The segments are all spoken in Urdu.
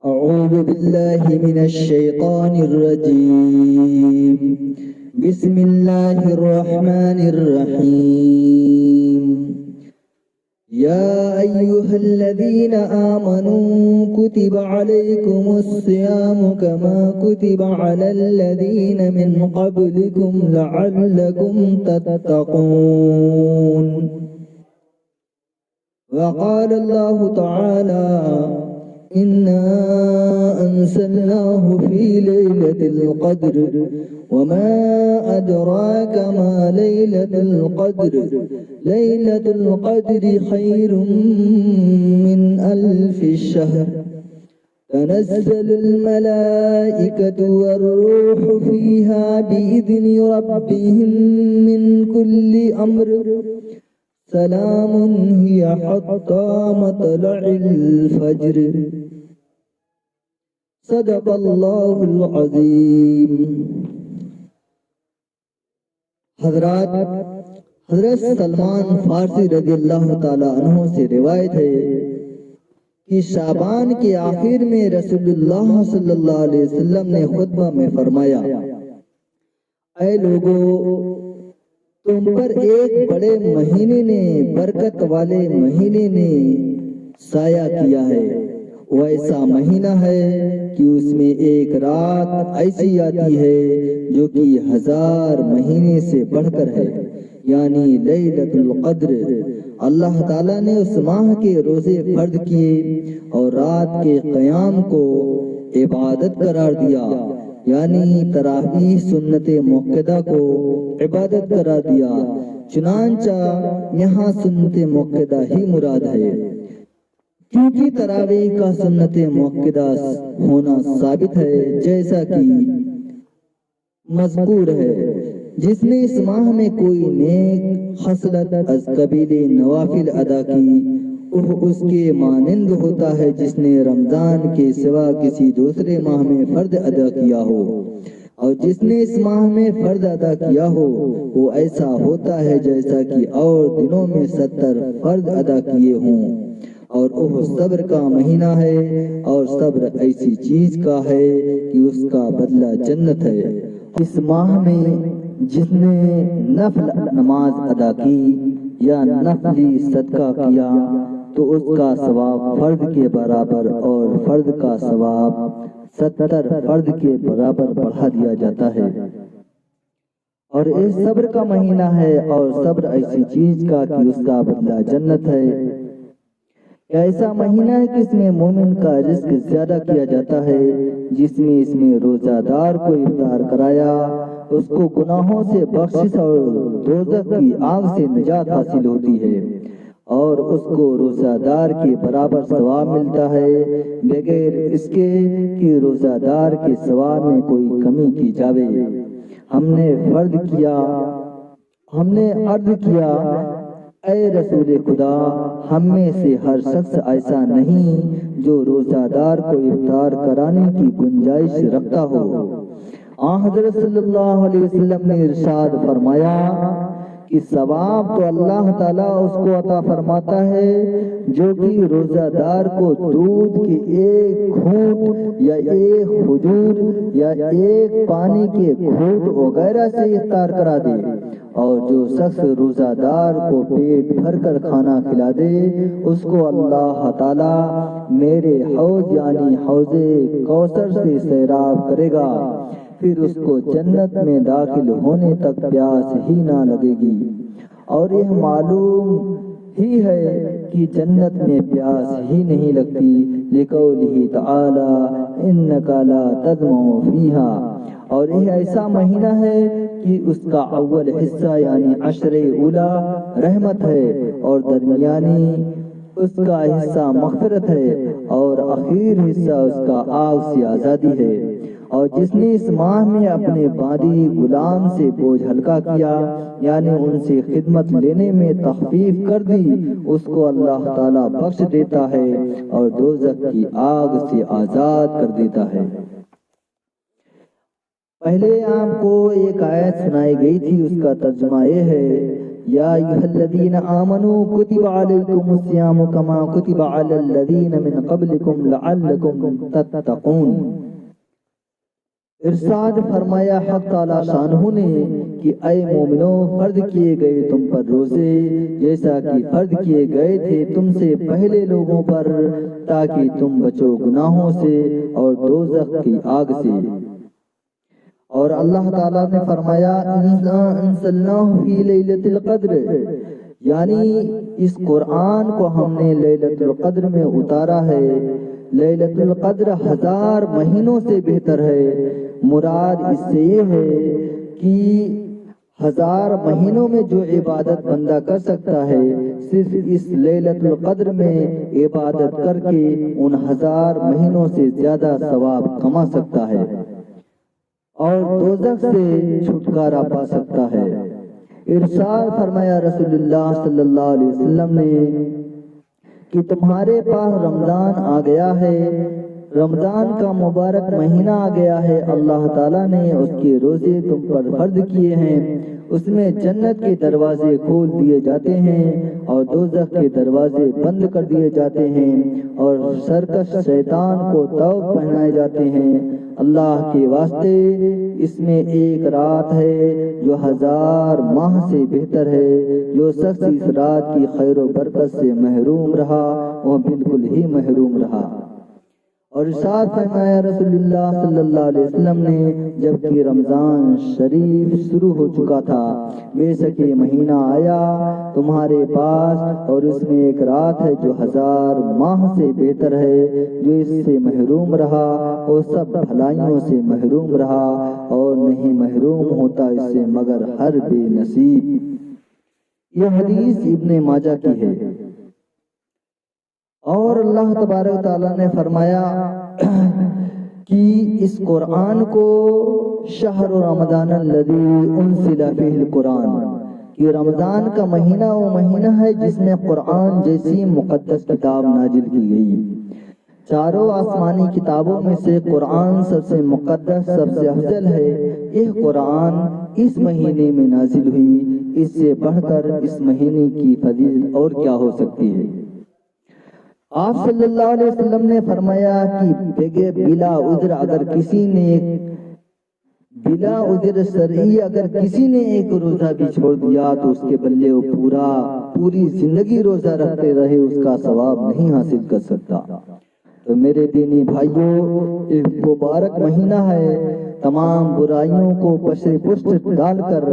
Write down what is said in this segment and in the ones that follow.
أعوذ بالله من الشيطان الرجيم. بسم الله الرحمن الرحيم. يا أيها الذين آمنوا كتب عليكم الصيام كما كتب على الذين من قبلكم لعلكم تتقون. وقال الله تعالى: إنا أنزلناه في ليلة القدر وما أدراك ما ليلة القدر ليلة القدر خير من 1000 شهر تنزل الملائكة والروح فيها بإذن ربهم من كل أمر سلام هي حتى مطلع الفجر. صدق اللہ العظیم. حضرت سلمان فارسی رضی اللہ تعالی عنہ سے روایت ہے کہ شعبان کے آخر میں رسول اللہ صلی اللہ علیہ وسلم نے خطبہ میں فرمایا: اے لوگو، تم پر ایک بڑے مہینے نے، برکت والے مہینے نے سایہ کیا ہے. وہ ایسا مہینہ ہے کہ اس میں ایک رات ایسی آتی ہے جو کہ 1000 مہینے سے بڑھ کر ہے، یعنی لیلۃ القدر. اللہ تعالیٰ نے اس ماہ کے روزے فرض کیے اور رات کے قیام کو عبادت قرار دیا، یعنی تراویح سنت موقدہ کو عبادت قرار دیا. چنانچہ یہاں سنت موقدہ ہی مراد ہے، کیونکہ تراویح کا سنت موقدہ ہونا ثابت ہے، جیسا کہ مذکور ہے: جس نے اس ماہ میں کوئی نیک خصلت از قبیل نوافل ادا کی، وہ اس کے مانند ہوتا ہے جس نے رمضان کے سوا کسی دوسرے ماہ میں فرض ادا کیا ہو. اور جس نے اس ماہ میں فرض ادا کیا ہو وہ ایسا ہوتا ہے جیسا کہ اور دنوں میں 70 فرض ادا کیے ہوں. اور وہ صبر کا مہینہ ہے، اور صبر ایسی چیز کا ہے کہ اس کا بدلہ جنت ہے. اس ماہ میں جس نے نفل نماز ادا کی یا نفلی صدقہ کیا تو اس کا ثواب فرض کے برابر اور فرض کا ثواب 70 فرض کے برابر بڑھا دیا جاتا ہے. اور اس صبر کا مہینہ ہے، اور صبر ایسی چیز کا کہ اس کا بدلہ جنت ہے. ایسا مہینہ ہے کہ اس میں مومن کا رزق زیادہ کیا جاتا ہے. جس میں اس میں روزہ دار کو افطار کرایا، اس کو گناہوں سے بخشش اور دوزخ کی آگ سے نجات حاصل ہوتی ہے، اور اس کو روزہ دار کے برابر ثواب ملتا ہے، بغیر اس کے کہ روزہ دار کے ثواب میں کوئی کمی کی جاوے. ہم نے عرض کیا: اے رسول خدا، ہم میں سے ہر شخص ایسا نہیں جو روزہ دار کو افطار کرانے کی گنجائش رکھتا ہو. حضرت صلی اللہ علیہ وسلم نے ارشاد فرمایا کہ ثواب تو اللہ تعالیٰ اس کو عطا فرماتا ہے جو کہ روزہ دار کو دودھ کے ایک گھونٹ یا ایک کھجور یا ایک پانی کے گھونٹ وغیرہ سے افطار کرا دے. اور جو شخص روزہ دار کو پیٹ بھر کر کھانا کھلا دے اس کو اللہ تعالیٰ میرے حوض یعنی حوض کوثر سے سیراب کرے گا، پھر اس کو جنت میں داخل ہونے تک پیاس ہی نہ لگے گی. اور یہ معلوم ہی ہے کہ جنت میں پیاس ہی نہیں لگتی، لقولہ تعالی انک لا تظمأ فیہا. اور یہ ایسا مہینہ ہے کہ اس کا اول حصہ یعنی عشر اولا رحمت ہے، اور درمیانی اس کا حصہ مغفرت ہے، اور اخیر حصہ اس کا آگ سے آزادی ہے. اور جس نے اس ماہ میں اپنے باندی غلام سے بوجھ ہلکا کیا یعنی ان سے خدمت لینے میں تخفیف کر دی، اس کو اللہ تعالیٰ بخش دیتا ہے اور دوزخ کی آگ سے آزاد کر دیتا ہے. پہلے آپ کو ایک آیت سنائی گئی تھی، اس کا ترجمہ یہ ہے: یا ایھا الذین آمنوا کتب علیکم الصیام کما کتب علی الذین من قبلکم لعلکم تتقون۔ ارشاد فرمایا حق تعالی شانہ نے کہ اے مومنوں، فرض کیے گئے تم پر روزے جیسا کہ فرض کیے گئے تھے تم سے پہلے لوگوں پر، تاکہ تم بچو گناہوں سے اور دوزخ کی آگ سے۔ اور اللہ تعالیٰ نے فرمایا انزلناہ فی لیلۃ القدر، یعنی اس قرآن کو ہم نے لیلۃ القدر میں اتارا ہے۔ لیلۃ القدر 1000 مہینوں سے بہتر ہے۔ مراد اس سے یہ ہے کہ 1000 مہینوں میں جو عبادت بندہ کر سکتا ہے، صرف اس لیلۃ القدر میں عبادت کر کے ان 1000 مہینوں سے زیادہ ثواب کما سکتا ہے اور دوزخ سے چھٹکارا پا سکتا ہے۔ ارشاد فرمایا رسول اللہ صلی اللہ علیہ وسلم نے کہ تمہارے پاس رمضان آ گیا ہے، رمضان کا مبارک مہینہ آ گیا ہے، اللہ تعالیٰ نے اس کے روزے تم پر فرض کیے ہیں، اس میں جنت کے دروازے کھول دیے جاتے ہیں اور دوزخ کے دروازے بند کر دیے جاتے ہیں اور سرکش شیطان کو توق پہنائے جاتے ہیں۔ اللہ کے واسطے اس میں ایک رات ہے جو 1000 ماہ سے بہتر ہے۔ جو شخص اس رات کی خیر و برکت سے محروم رہا وہ بالکل ہی محروم رہا۔ اور ارشاد فرمایا رسول اللہ صلی اللہ علیہ وسلم نے جبکہ رمضان شریف شروع ہو چکا تھا، بے شک یہ مہینہ آیا تمہارے پاس اور اس میں ایک رات ہے جو 1000 ماہ سے بہتر ہے۔ جو اس سے محروم رہا وہ سب بھلائیوں سے محروم رہا اور نہیں محروم ہوتا اس سے مگر ہر بے نصیب۔ یہ حدیث ابن ماجہ کی ہے۔ اور اللہ تبارک تعالیٰ نے فرمایا کہ اس قرآن کو شہر رمضان الذی انزل فیہ القرآن، کہ رمضان کا مہینہ وہ مہینہ ہے جس میں قرآن جیسی مقدس کتاب نازل کی گئی۔ چاروں آسمانی کتابوں میں سے قرآن سب سے مقدس، سب سے افضل ہے۔ یہ قرآن اس مہینے میں نازل ہوئی، اس سے بڑھ کر اس مہینے کی فضیلت اور کیا ہو سکتی ہے۔ آپ صلی اللہ علیہ وسلم نے فرمایا کہ بلا عذر اگر کسی نے ایک روزہ بھی چھوڑ دیا تو اس کے بدلے وہ پوری زندگی روزہ رکھتے رہے اس کا ثواب نہیں حاصل کر سکتا۔ تو میرے دینی بھائیوں، ایک مبارک مہینہ ہے، تمام برائیوں کو پشت ڈال کر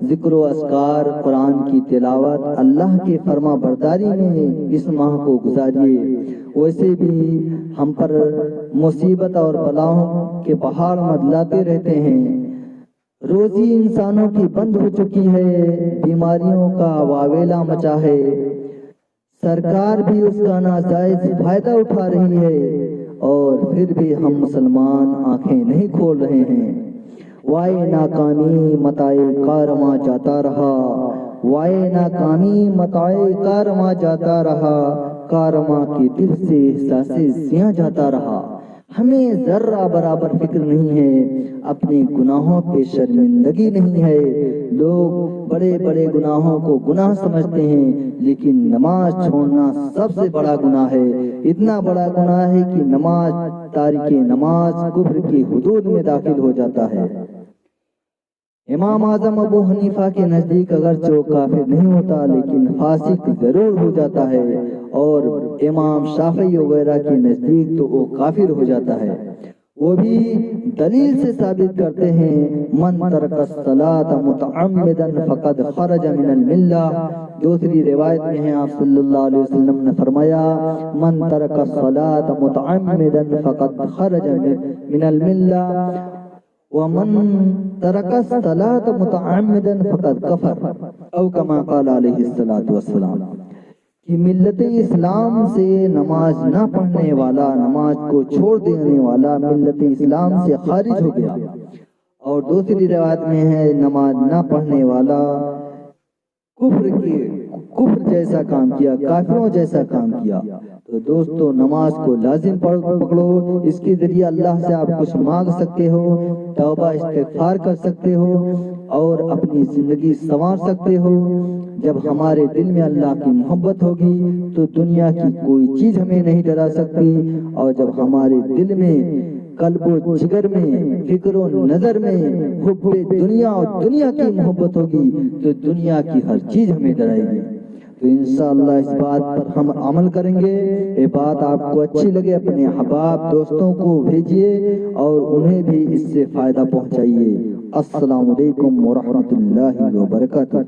ذکر و اذکار، قرآن کی تلاوت، اللہ کی فرما برداری میں اس ماہ کو گزاریے۔ ویسے بھی ہم پر مصیبت اور بلاؤں کے پہاڑ مدلاتے رہتے ہیں، روزی انسانوں کی بند ہو چکی ہے، بیماریوں کا واویلا مچا ہے، سرکار بھی اس کا ناجائز فائدہ اٹھا رہی ہے اور پھر بھی ہم مسلمان آنکھیں نہیں کھول رہے ہیں۔ وائے ناکامی متائے کارواں جاتا رہا، وائے ناکامی متائے کارواں جاتا رہا، کارواں کے دل سے احساسِ زیاں جاتا رہا۔ ہمیں ذرہ برابر فکر نہیں ہے، اپنے گناہوں پہ شرمندگی نہیں ہے۔ لوگ بڑے بڑے گناہوں کو گناہ سمجھتے ہیں، لیکن نماز چھوڑنا سب سے بڑا گناہ ہے۔ اتنا بڑا گناہ ہے کہ نماز تارک نماز کفر کی حدود میں داخل ہو جاتا ہے۔ امام اعظم ابو حنیفہ کے نزدیک اگرچہ وہ کافر نہیں ہوتا لیکن فاسق ضرور ہو جاتا ہے، اور امام شافعی وغیرہ کے نزدیک تو وہ کافر ہو جاتا ہے۔ وہ بھی دلیل سے ثابت کرتے ہیں، من ترک الصلاۃ متعمدا فقد خرج من الملہ۔ دوسری روایت میں ہے آپ صلی اللہ علیہ وسلم نے فرمایا، من ترک الصلاۃ متعمدا فقد خرج من الملہ ومن ترک الصلاۃ متعمدا فقد کفر، او کما قال علیہ الصلاۃ والسلام، کہ ملت اسلام سے نماز نہ پڑھنے والا، نماز کو چھوڑ دینے والا ملت اسلام سے خارج ہو گیا۔ اور دوسری روایت میں ہے، نماز نہ پڑھنے والا کفر جیسا کام کیا، کافروں جیسا کام کیا۔ تو دوستو، نماز کو لازم پکڑو، اس کے ذریعے اللہ سے آپ کچھ مانگ سکتے ہو، توبہ استغفار کر سکتے ہو اور اپنی زندگی سنوار سکتے ہو۔ جب ہمارے دل میں اللہ کی محبت ہوگی تو دنیا کی کوئی چیز ہمیں نہیں ڈرا سکتی، اور جب ہمارے دل میں، قلب و جگر میں، فکر و نظر میں حب دنیا اور دنیا کی محبت ہوگی تو دنیا کی ہر چیز ہمیں ڈرائے گی۔ تو انشاءاللہ اس بات پر ہم عمل کریں گے۔ یہ بات آپ کو اچھی لگے اپنے احباب دوستوں کو بھیجیے اور انہیں بھی اس سے فائدہ پہنچائیے۔ السلام علیکم ورحمۃ اللہ وبرکاتہ۔